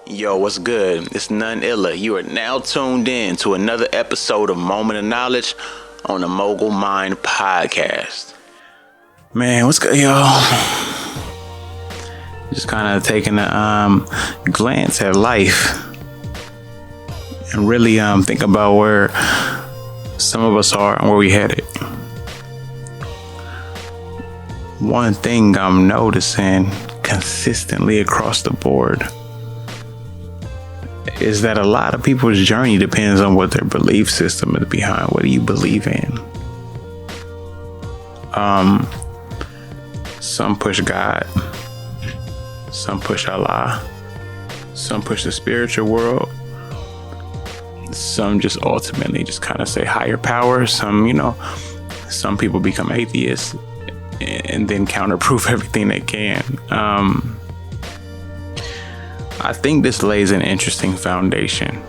Yo, what's good? It's none illa. You are now tuned in to another episode of Moment of Knowledge on the Mogul Mined Podcast. Man, what's good, yo? Just kind of taking a glance at life and really think about where some of us are and where we headed. One thing I'm noticing consistently across the board is that a lot of people's journey depends on what their belief system is behind. What do you believe in? Some push God, some push Allah, some push the spiritual world, some just ultimately just kind of say higher power. Some people become atheists and then counterproof everything they can. I think this lays an interesting foundation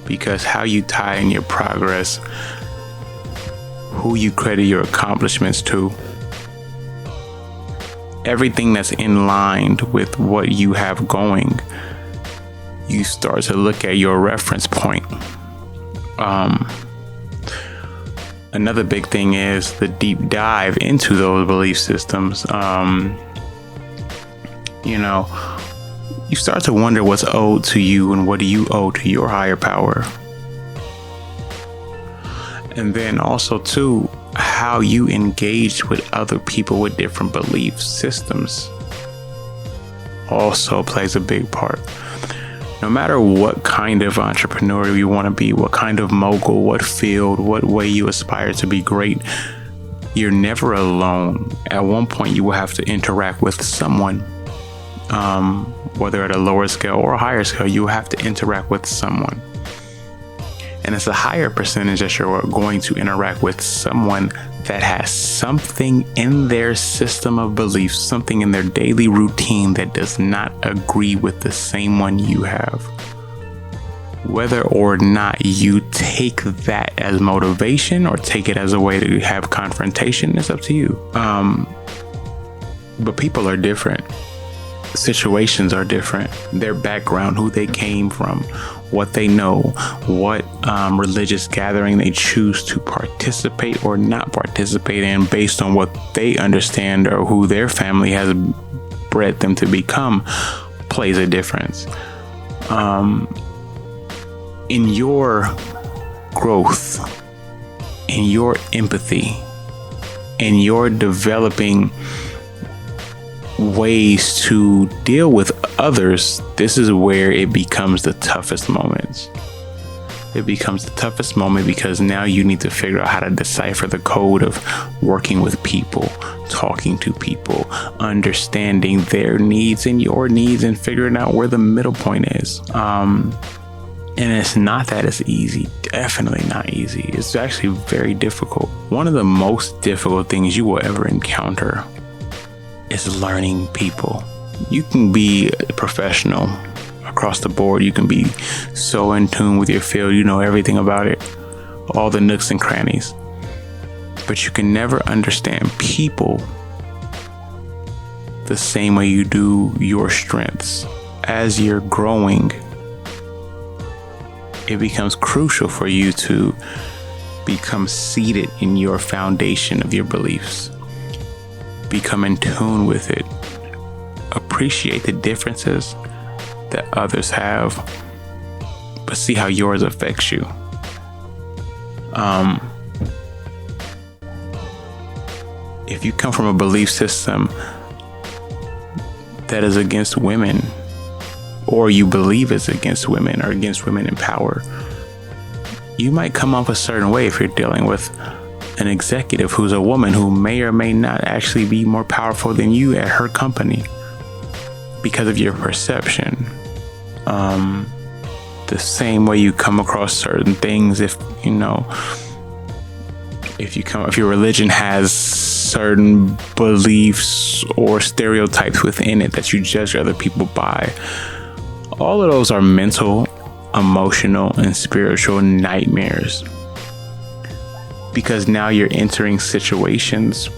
because how you tie in your progress, who you credit your accomplishments to, everything that's in line with what you have going, you start to look at your reference point. Another big thing is the deep dive into those belief systems. You start to wonder what's owed to you and what do you owe to your higher power. And then also too, how you engage with other people with different belief systems also plays a big part. No matter what kind of entrepreneur you want to be, what kind of mogul, what field, what way you aspire to be great, you're never alone. At one point you will have to interact with someone. Whether at a lower scale or a higher scale, you have to interact with someone. And it's a higher percentage that you're going to interact with someone that has something in their system of beliefs, something in their daily routine that does not agree with the same one you have. Whether or not you take that as motivation or take it as a way to have confrontation, it's up to you. But people are different. Situations are different. Their background, who they came from, what they know, what religious gathering they choose to participate or not participate in based on what they understand or who their family has bred them to become plays a difference. In your growth, in your empathy, in your developing ways to deal with others, this is where it becomes the toughest moments. It becomes the toughest moment because now you need to figure out how to decipher the code of working with people, talking to people, understanding their needs and your needs, and figuring out where the middle point is. And it's not that it's easy. Definitely not easy. It's actually very difficult. One of the most difficult things you will ever encounter is learning people. You can be a professional across the board. You can be so in tune with your field. You know everything about it, all the nooks and crannies. But you can never understand people the same way you do your strengths. As you're growing, it becomes crucial for you to become seated in your foundation of your beliefs. Become in tune with it. Appreciate the differences that others have, but see how yours affects you. If you come from a belief system that is against women, or you believe it's against women or against women in power, you might come off a certain way if you're dealing with an executive who's a woman who may or may not actually be more powerful than you at her company because of your perception. The same way you come across certain things, if your religion has certain beliefs or stereotypes within it that you judge other people by, all of those are mental, emotional, and spiritual nightmares. Because now you're entering situations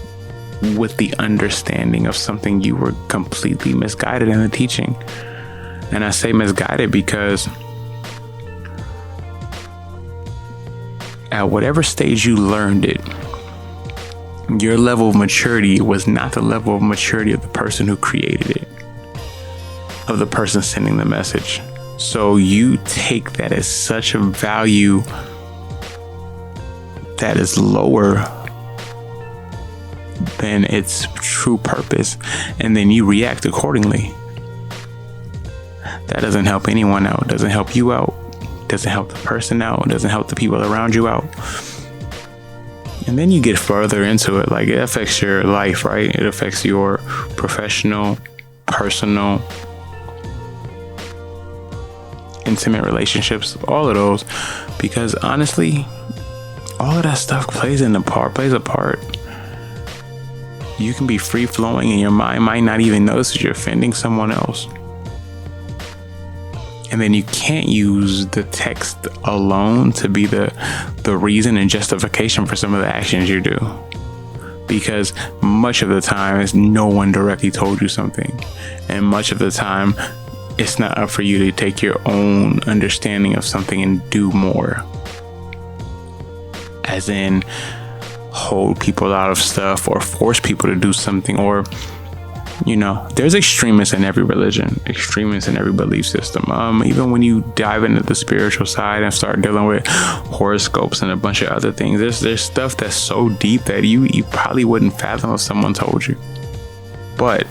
with the understanding of something you were completely misguided in the teaching. And I say misguided because at whatever stage you learned it, your level of maturity was not the level of maturity of the person who created it, of the person sending the message. So you take that as such a value that is lower than its true purpose, and then you react accordingly. That doesn't help anyone out, doesn't help you out, doesn't help the person out, doesn't help the people around you out. And then you get further into it, like it affects your life, right? It affects your professional, personal, intimate relationships, all of those, because honestly, all of that stuff plays a part. You can be free flowing and your mind might not even notice that you're offending someone else. And then you can't use the text alone to be the reason and justification for some of the actions you do. Because much of the time, it's no one directly told you something. And much of the time, it's not up for you to take your own understanding of something and do more. As in, hold people out of stuff or force people to do something, or there's extremists in every religion, extremists in every belief system. Even when you dive into the spiritual side and start dealing with horoscopes and a bunch of other things, there's stuff that's so deep that you probably wouldn't fathom if someone told you. But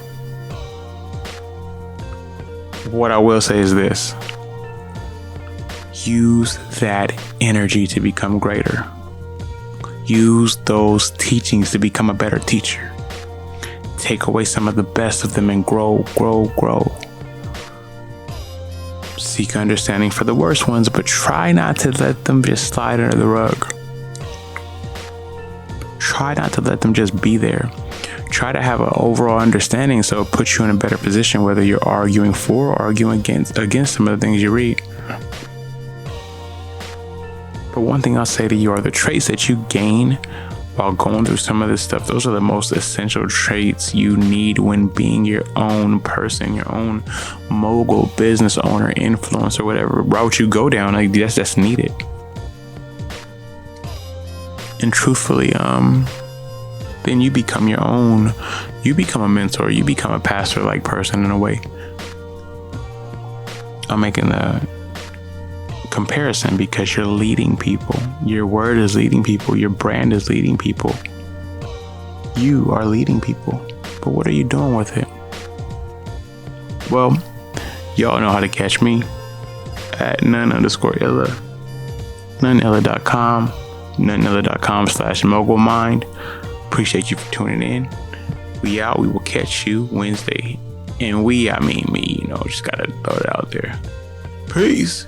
what I will say is this: use that energy to become greater. Use those teachings to become a better teacher. Take away some of the best of them and grow. Seek understanding for the worst ones, but try not to let them just slide under the rug. Try not to let them just be there. Try to have an overall understanding so it puts you in a better position, whether you're arguing for or arguing against some of the things you read. But one thing I'll say to you are the traits that you gain while going through some of this stuff. Those are the most essential traits you need when being your own person, your own mogul, business owner, influencer, whatever route you go down. Like that's needed. And truthfully, then you become your own. You become a mentor. You become a pastor-like person in a way. I'm making the comparison because you're leading people. Your word is leading people. Your brand is leading people. You are leading people. But what are you doing with it? Well, y'all know how to catch me at none_illa. noneilla.com. noneilla.com/Mogul Mined. Appreciate you for tuning in. We out. We will catch you Wednesday. And I mean me, just gotta throw it out there. Peace.